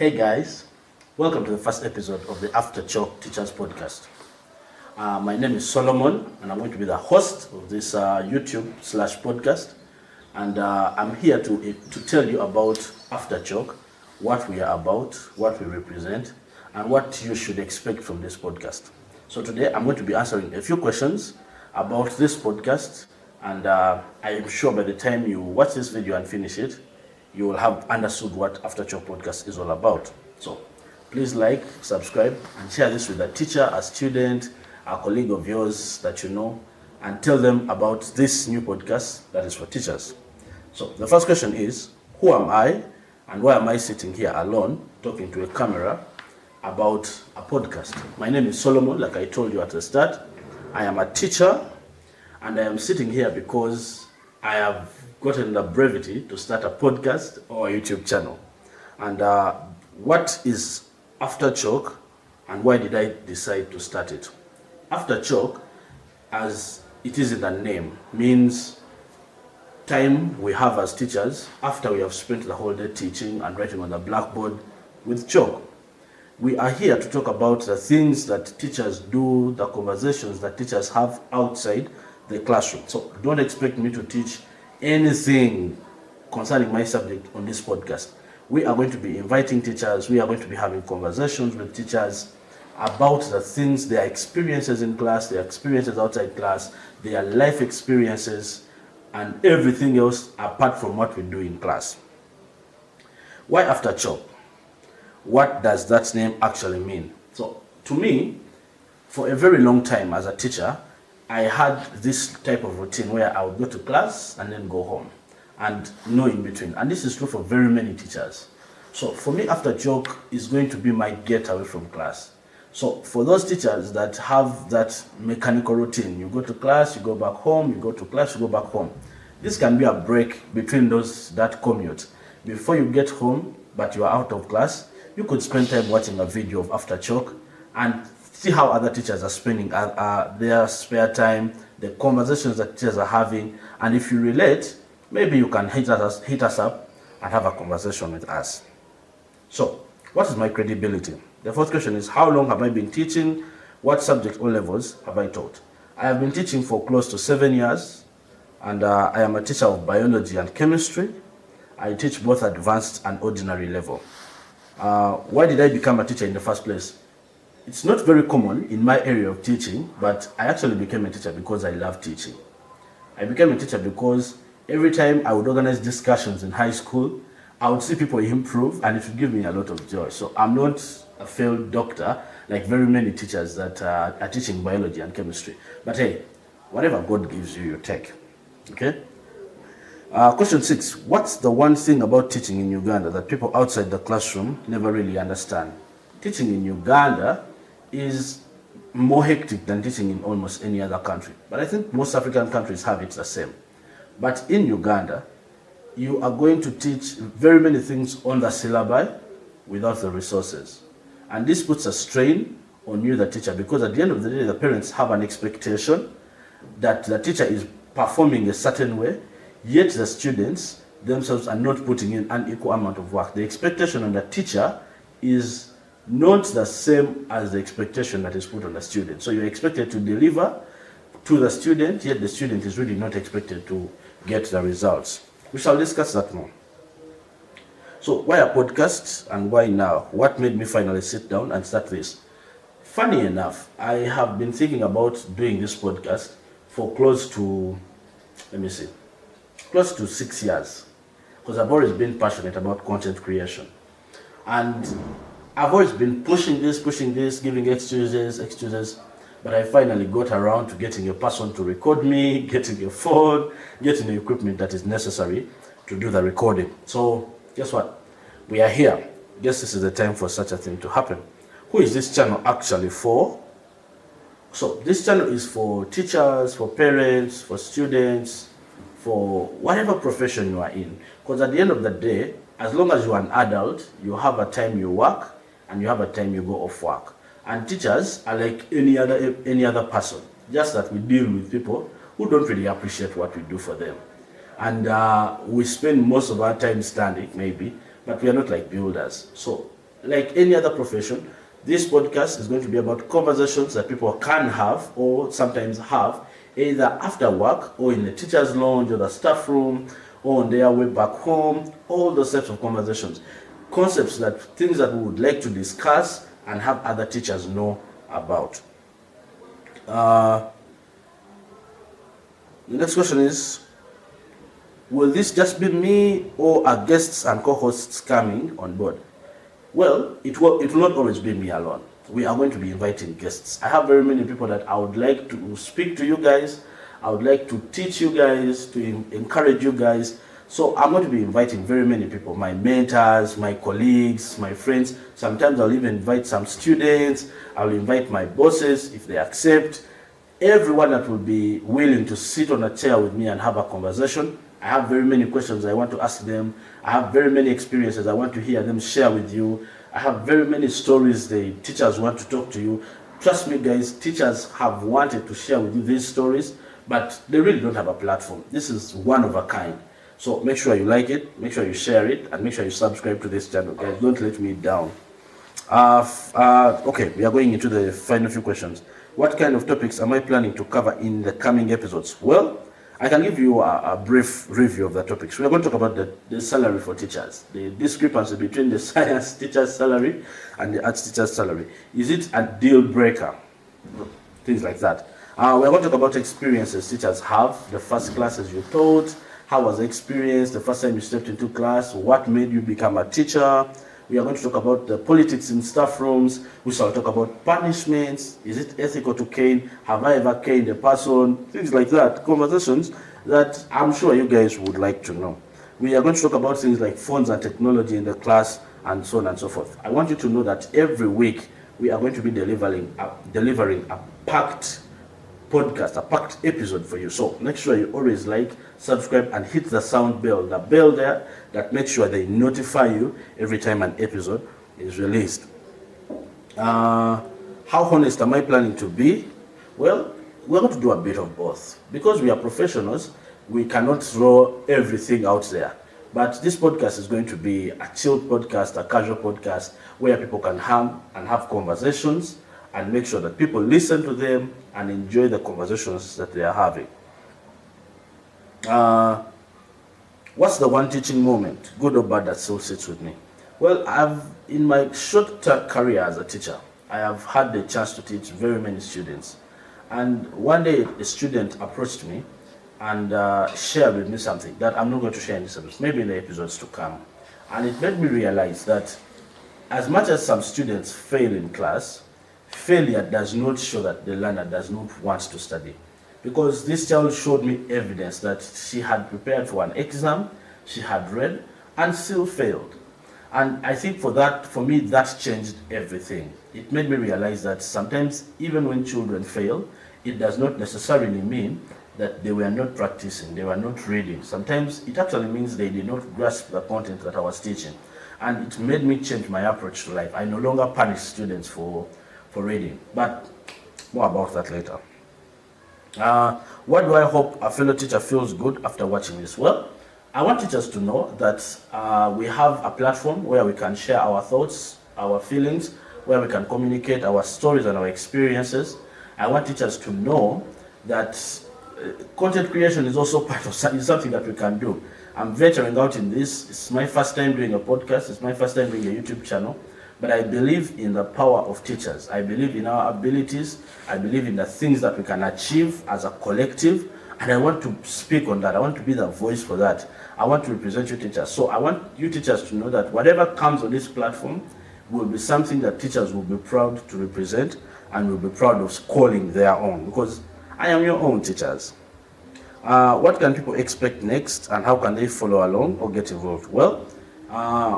Hey guys, welcome to the first episode of the After Chalk Teachers Podcast. My name is Solomon and I'm going to be the host of this YouTube/podcast. And I'm here to tell you about After Chalk, what we are about, what we represent, and what you should expect from this podcast. So today I'm going to be answering a few questions about this podcast, and I am sure by the time you watch this video and finish it, you will have understood what After Chalk podcast is all about. So please like, subscribe, and share this with a teacher, a student, a colleague of yours that you know, and tell them about this new podcast that is for teachers. So the first question is, who am I and why am I sitting here alone talking to a camera about a podcast? My name is Solomon, like I told you at the start. I am a teacher and I am sitting here because I have gotten the brevity to start a podcast or a YouTube channel. And what is After Chalk and why did I decide to start it? After Chalk, as it is in the name, means time we have as teachers after we have spent the whole day teaching and writing on the blackboard with chalk. We are here to talk about the things that teachers do, the conversations that teachers have outside the classroom. So don't expect me to teach anything concerning my subject on this podcast. We are going to be inviting teachers, we are going to be having conversations with teachers about the things, their experiences in class, their experiences outside class, their life experiences, and everything else apart from what we do in class. Why After Chalk? What does that name actually mean? So to me, for a very long time as a teacher, I had this type of routine where I would go to class and then go home and no in between. And this is true for very many teachers. So for me, After Chalk is going to be my getaway from class. So for those teachers that have that mechanical routine, you go to class, you go back home, you go to class, you go back home. This can be a break between that commute. Before you get home, but you are out of class, you could spend time watching a video of After Chalk and see how other teachers are spending their spare time, the conversations that teachers are having, and if you relate, maybe you can hit us up and have a conversation with us. So, what is my credibility? The first question is, how long have I been teaching? What subject or levels have I taught? I have been teaching for close to 7 years, and I am a teacher of biology and chemistry. I teach both advanced and ordinary level. Why did I become a teacher in the first place? It's not very common in my area of teaching, but I actually became a teacher because I love teaching. I became a teacher because every time I would organize discussions in high school, I would see people improve and it would give me a lot of joy. So I'm not a failed doctor like very many teachers that are teaching biology and chemistry. But hey, whatever God gives you, you take. Okay? Question 6. What's the one thing about teaching in Uganda that people outside the classroom never really understand? Teaching in Uganda is more hectic than teaching in almost any other country. But I think most African countries have it the same. But in Uganda, you are going to teach very many things on the syllabi without the resources. And this puts a strain on you, the teacher, because at the end of the day, the parents have an expectation that the teacher is performing a certain way, yet the students themselves are not putting in an equal amount of work. The expectation on the teacher is not the same as the expectation that is put on the student. So you're expected to deliver to the student, yet the student is really not expected to get the results. We shall discuss that more. So why a podcast and why now? What made me finally sit down and start this? Funny enough, I have been thinking about doing this podcast for close to 6 years. Because I've always been passionate about content creation. And I've always been pushing this, giving excuses, but I finally got around to getting a person to record me, getting a phone, getting the equipment that is necessary to do the recording. So, guess what? We are here. Guess this is the time for such a thing to happen. Who is this channel actually for? So, this channel is for teachers, for parents, for students, for whatever profession you are in. Because at the end of the day, as long as you are an adult, you have a time you work, and you have a time you go off work. And teachers are like any other person, just that we deal with people who don't really appreciate what we do for them. And we spend most of our time standing, maybe, but we are not like builders. So like any other profession, this podcast is going to be about conversations that people can have or sometimes have either after work or in the teacher's lounge or the staff room or on their way back home, all those types of conversations. Concepts that things that we would like to discuss and have other teachers know about. The next question is, will this just be me or are guests and co-hosts coming on board? Well, it will not always be me alone. We are going to be inviting guests. I have very many people that I would like to speak to you guys. I would like to teach you guys, to encourage you guys. So I'm going to be inviting very many people, my mentors, my colleagues, my friends. Sometimes I'll even invite some students. I'll invite my bosses if they accept. Everyone that will be willing to sit on a chair with me and have a conversation. I have very many questions I want to ask them. I have very many experiences I want to hear them share with you. I have very many stories the teachers want to talk to you. Trust me guys, teachers have wanted to share with you these stories, but they really don't have a platform. This is one of a kind. So make sure you like it, make sure you share it, and make sure you subscribe to this channel, guys. Don't let me down. Okay, we are going into the final few questions. What kind of topics am I planning to cover in the coming episodes? Well, I can give you a brief review of the topics. We are going to talk about the salary for teachers, the discrepancy between the science teacher's salary and the arts teacher's salary. Is it a deal breaker? Things like that. We are going to talk about experiences teachers have, the first classes you taught, how was the experience, the first time you stepped into class, what made you become a teacher. We are going to talk about the politics in staff rooms. We shall talk about punishments. Is it ethical to cane? Have I ever caned a person? Things like that. Conversations that I'm sure you guys would like to know. We are going to talk about things like phones and technology in the class and so on and so forth. I want you to know that every week we are going to be delivering a packed podcast, a packed episode for you. So make sure you always like, subscribe, and hit the sound bell, the bell there that makes sure they notify you every time an episode is released. How honest am I planning to be? Well, we're going to do a bit of both. Because we are professionals, we cannot throw everything out there. But this podcast is going to be a chill podcast, a casual podcast, where people can come and have conversations and make sure that people listen to them and enjoy the conversations that they are having. What's the one teaching moment, good or bad, that still sits with me? Well, in my short career as a teacher, I have had the chance to teach very many students. And one day a student approached me and shared with me something that I'm not going to share in this episode, maybe in the episodes to come. And it made me realize that as much as some students fail in class, failure does not show that the learner does not want to study. Because this child showed me evidence that she had prepared for an exam, she had read, and still failed. And I think for me, that changed everything. It made me realize that sometimes, even when children fail, it does not necessarily mean that they were not practicing, they were not reading. Sometimes it actually means they did not grasp the content that I was teaching. And it made me change my approach to life. I no longer punish students for reading, but more about that later. What do I hope a fellow teacher feels good after watching this? Well, I want teachers to know that we have a platform where we can share our thoughts, our feelings, where we can communicate our stories and our experiences. I want teachers to know that content creation is also part of something that we can do. I'm venturing out in this. It's my first time doing a podcast. It's my first time doing a YouTube channel. But I believe in the power of teachers. I believe in our abilities. I believe in the things that we can achieve as a collective. And I want to speak on that. I want to be the voice for that. I want to represent you teachers. So I want you teachers to know that whatever comes on this platform will be something that teachers will be proud to represent and will be proud of calling their own. Because I am your own teachers. What can people expect next and how can they follow along or get involved? Well,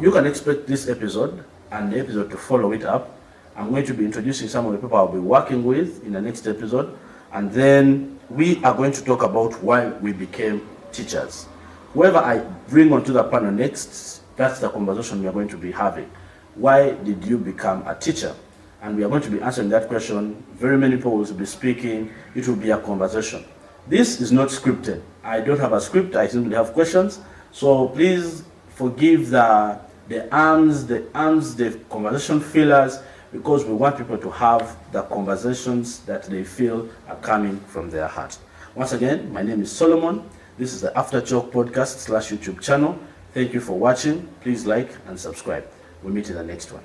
you can expect this episode and the episode to follow it up. I'm going to be introducing some of the people I'll be working with in the next episode, and then we are going to talk about why we became teachers. Whoever I bring onto the panel next, that's the conversation we are going to be having. Why did you become a teacher? And we are going to be answering that question. Very many people will be speaking. It will be a conversation. This is not scripted. I don't have a script. I simply have questions. So please forgive the the arms, the conversation fillers, because we want people to have the conversations that they feel are coming from their heart. Once again, my name is Solomon. This is the After Chalk podcast / YouTube channel. Thank you for watching. Please like and subscribe. We'll meet in the next one.